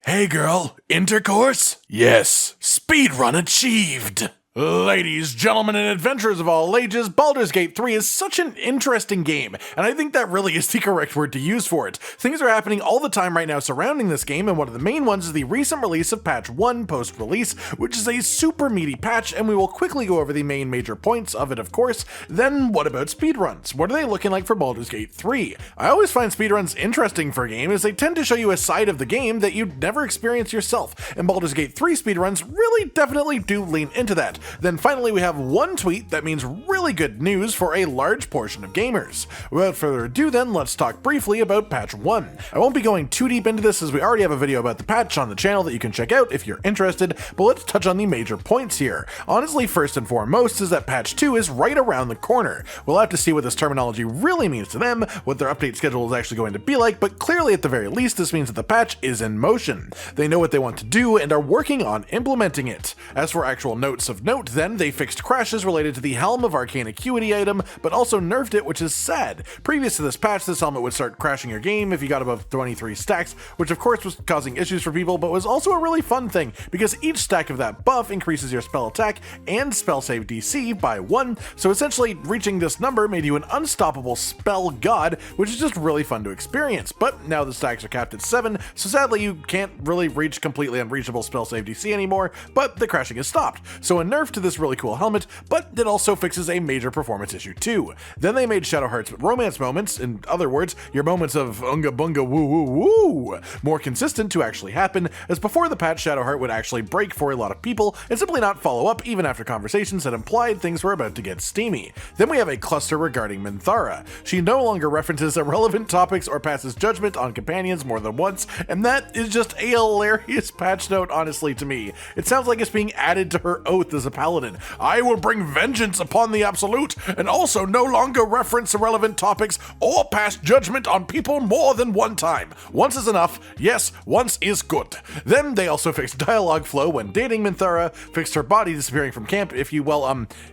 Hey girl, intercourse? Yes. Speedrun achieved! Ladies, gentlemen, and adventurers of all ages, Baldurs Gate 3 is such an interesting game, and I think that really is the correct word to use for it. Things are happening all the time right now surrounding this game, and one of the main ones is the recent release of patch 1 post-release, which is a super meaty patch, and we will quickly go over the main major points of it, of course. Then, what about speedruns? What are they looking like for Baldurs Gate 3? I always find speedruns interesting for a game, as they tend to show you a side of the game that you'd never experience yourself, and Baldurs Gate 3 speedruns really definitely do lean into that. Then finally we have one tweet that means really good news for a large portion of gamers. Without further ado then, let's talk briefly about patch 1. I won't be going too deep into this as we already have a video about the patch on the channel that you can check out if you're interested, but let's touch on the major points here. Honestly, first and foremost is that patch 2 is right around the corner. We'll have to see what this terminology really means to them, what their update schedule is actually going to be like, but clearly at the very least this means that the patch is in motion. They know what they want to do and are working on implementing it. As for actual notes of note then, they fixed crashes related to the Helm of Arcane Acuity item, but also nerfed it, which is sad. Previous to this patch, this helmet would start crashing your game if you got above 23 stacks, which of course was causing issues for people, but was also a really fun thing, because each stack of that buff increases your spell attack and spell save DC by 1, so essentially reaching this number made you an unstoppable spell god, which is just really fun to experience. But now the stacks are capped at 7, so sadly you can't really reach completely unreachable spell save DC anymore, but the crashing is stopped. So a nerf to this really cool helmet, but it also fixes a major performance issue too. Then they made Shadowheart's romance moments, in other words, your moments of unga bunga woo woo woo, more consistent to actually happen, as before the patch Shadowheart would actually break for a lot of people and simply not follow up even after conversations that implied things were about to get steamy. Then we have a cluster regarding Minthara. She no longer references irrelevant topics or passes judgment on companions more than once, and that is just a hilarious patch note honestly to me. It sounds like it's being added to her oath as a paladin. I will bring vengeance upon the absolute, and also no longer reference irrelevant topics or pass judgment on people more than one time. Once is enough. Yes, once is good. Then they also fixed dialogue flow when dating Minthara, fixed her body disappearing from camp if you,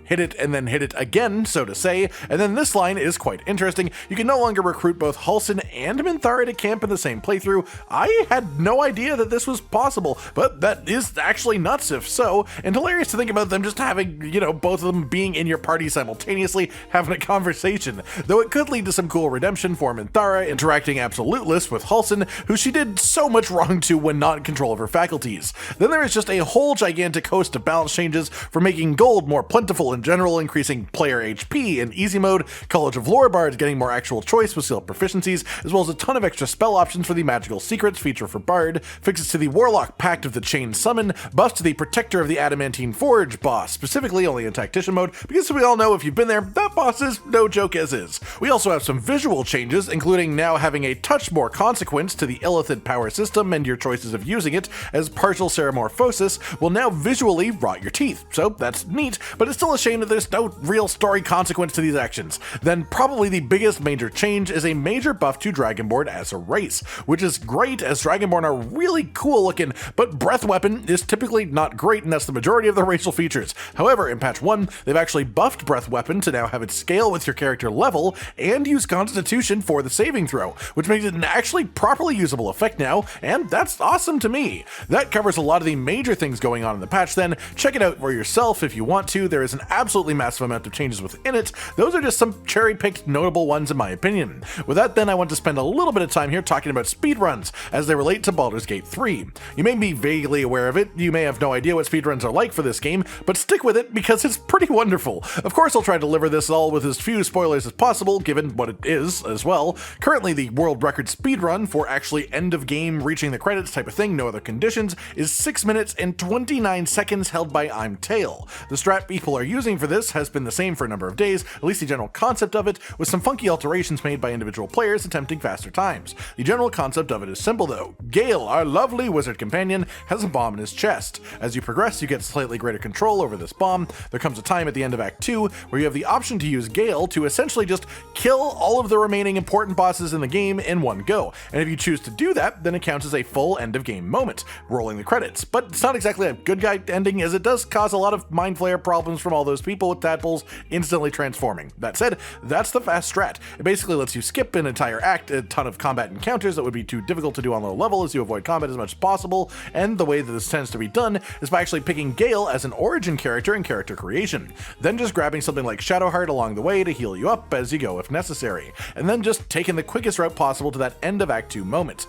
hit it and then hit it again, so to say. And then this line is quite interesting. You can no longer recruit both Halsin and Minthara to camp in the same playthrough. I had no idea that this was possible, but that is actually nuts if so, and hilarious to think about them just having, both of them being in your party simultaneously, having a conversation. Though it could lead to some cool redemption for Minthara, interacting absoluteless with Halsin, who she did so much wrong to when not in control of her faculties. Then there is just a whole gigantic host of balance changes for making gold more plentiful in general, increasing player HP in easy mode, College of Lore bards getting more actual choice with skill proficiencies, as well as a ton of extra spell options for the Magical Secrets feature for Bard, fixes to the Warlock Pact of the Chain Summon, buffs to the Protector of the Adamantine Forge boss, specifically only in Tactician mode, because we all know if you've been there, that boss is no joke as is. We also have some visual changes, including now having a touch more consequence to the Illithid power system and your choices of using it, as partial Ceramorphosis will now visually rot your teeth, so that's neat, but it's still a shame that there's no real story consequence to these actions. Then probably the biggest major change is a major buff to Dragonborn as a race, which is great as Dragonborn are really cool looking, but Breath Weapon is typically not great, and that's the majority of the racial features. However, in patch 1, they've actually buffed Breath Weapon to now have it scale with your character level and use Constitution for the saving throw, which makes it an actually properly usable effect now, and that's awesome to me. That covers a lot of the major things going on in the patch then. Check it out for yourself if you want to. There is an absolutely massive amount of changes within it. Those are just some cherry-picked notable ones in my opinion. With that then, I want to spend a little bit of time here talking about speedruns as they relate to Baldurs Gate 3. You may be vaguely aware of it, you may have no idea what speedruns are like for this game, but stick with it because it's pretty wonderful. Of course I'll try to deliver this all with as few spoilers as possible, given what it is as well. Currently the world record speedrun for actually end of game reaching the credits type of thing, no other conditions, is 6 minutes and 29 seconds held by I'm Tail. The strat people are using for this has been the same for a number of days, at least the general concept of it, with some funky alterations made by individual players attempting faster times. The general concept of it is simple though. Gale, our lovely wizard companion, has a bomb in his chest. As you progress, you get slightly greater control control over this bomb. There comes a time at the end of Act 2 where you have the option to use Gale to essentially just kill all of the remaining important bosses in the game in one go. And if you choose to do that, then it counts as a full end of game moment, rolling the credits. But it's not exactly a good guy ending, as it does cause a lot of mind flare problems from all those people with tadpoles instantly transforming. That said, that's the fast strat. It basically lets you skip an entire act, a ton of combat encounters that would be too difficult to do on low level as you avoid combat as much as possible, and the way that this tends to be done is by actually picking Gale as an origin character in character creation, then just grabbing something like Shadowheart along the way to heal you up as you go if necessary, and then just taking the quickest route possible to that end of Act 2 moment.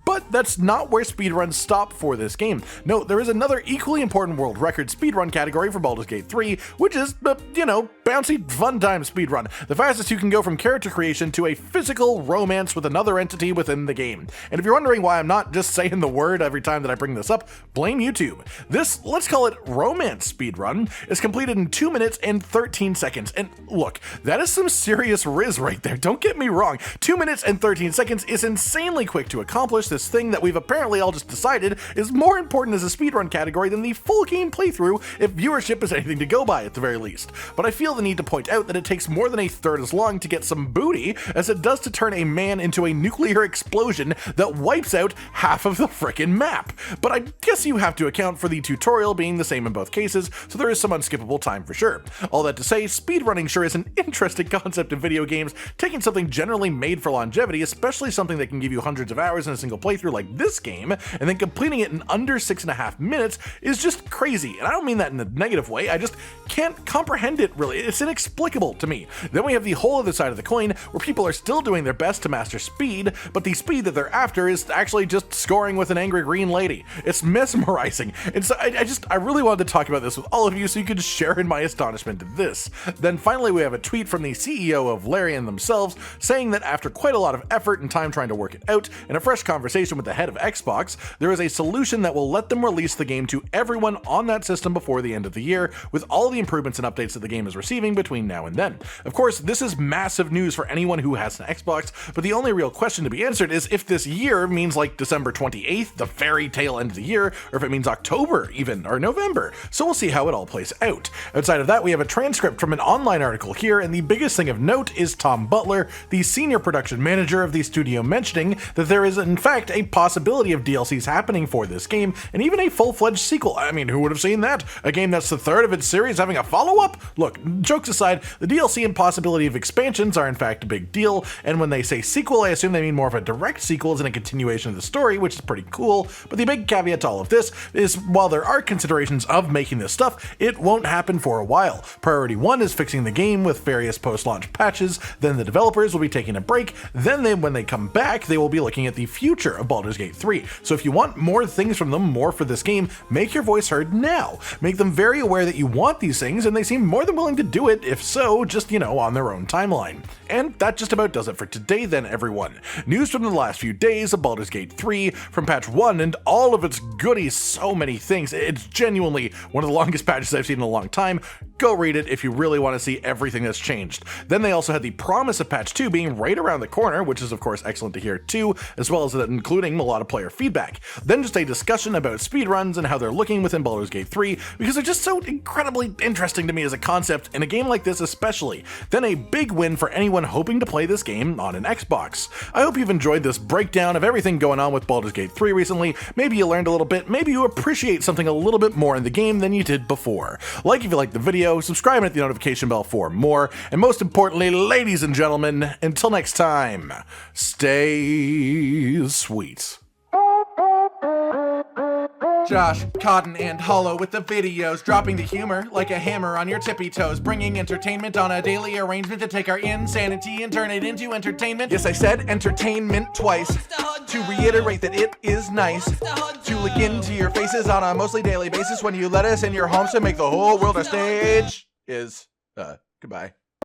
But that's not where speedruns stop for this game. No, there is another equally important world record speedrun category for Baldurs Gate 3, which is, bouncy fun time speedrun, the fastest you can go from character creation to a physical romance with another entity within the game. And if you're wondering why I'm not just saying the word every time that I bring this up, blame YouTube. This, let's call it romance speedrun, is completed in 2 minutes and 13 seconds. And look, that is some serious riz right there, don't get me wrong. 2 minutes and 13 seconds is insanely quick to accomplish this thing that we've apparently all just decided is more important as a speedrun category than the full game playthrough, if viewership is anything to go by at the very least. But I feel the need to point out that it takes more than a third as long to get some booty as it does to turn a man into a nuclear explosion that wipes out half of the frickin' map. But I guess you have to account for the tutorial being the same in both cases, so there is some unskippable time for sure. All that to say, speedrunning sure is an interesting concept in video games, taking something generally made for longevity, especially something that can give you hundreds of hours in a single playthrough like this game, and then completing it in under 6.5 minutes is just crazy. And I don't mean that in a negative way, I just can't comprehend it really. It's inexplicable to me. Then we have the whole other side of the coin where people are still doing their best to master speed, but the speed that they're after is actually just scoring with an angry green lady. It's mesmerizing. And so I really wanted to talk about this with all of you so you could share in my astonishment at this. Then finally we have a tweet from the CEO of Larian themselves saying that after quite a lot of effort and time trying to work it out and a fresh conversation with the head of Xbox, there is a solution that will let them release the game to everyone on that system before the end of the year, with all the improvements and updates that the game is receiving between now and then. Of course, this is massive news for anyone who has an Xbox, but the only real question to be answered is if this year means like December 28th, the fairy tale end of the year, or if it means October even, or November. So we'll see how it all plays out. Outside of that, we have a transcript from an online article here, and the biggest thing of note is Tom Butler, the senior production manager of the studio, mentioning that there is in fact a possibility of DLCs happening for this game, and even a full-fledged sequel. I mean, who would have seen that? A game that's the third of its series having a follow-up? Look, jokes aside, the DLC and possibility of expansions are in fact a big deal, and when they say sequel, I assume they mean more of a direct sequel as in a continuation of the story, which is pretty cool. But the big caveat to all of this is, while there are considerations of making this stuff, it won't happen for a while. Priority 1 is fixing the game with various post-launch patches, then the developers will be taking a break, then when they come back, they will be looking at the future of Baldurs Gate 3. So if you want more things from them, more for this game, make your voice heard now. Make them very aware that you want these things, and they seem more than willing to do it, if so, just, on their own timeline. And that just about does it for today then, everyone. News from the last few days of Baldurs Gate 3, from patch 1 and all of its goodies, so many things. It's genuinely one of the longest patches I've seen in a long time. Go read it if you really want to see everything that's changed. Then they also had the promise of patch 2 being right around the corner, which is of course excellent to hear too, as well as that including a lot of player feedback. Then just a discussion about speedruns and how they're looking within Baldurs Gate 3, because they're just so incredibly interesting to me as a concept, in a game like this especially. Then a big win for anyone hoping to play this game on an Xbox. I hope you've enjoyed this breakdown of everything going on with Baldurs Gate 3 recently. Maybe you learned a little bit, maybe you appreciate something a little bit more in the game than you did before. Like if you liked the video, subscribe and hit the notification bell for more, and most importantly, ladies and gentlemen, until next time, stay sweet. Josh, Cotton, and Hollow with the videos, dropping the humor like a hammer on your tippy toes, bringing entertainment on a daily arrangement to take our insanity and turn it into entertainment. Yes, I said entertainment twice, to reiterate that it is nice to look into your faces on a mostly daily basis when you let us in your homes to make the whole world a stage. Goodbye.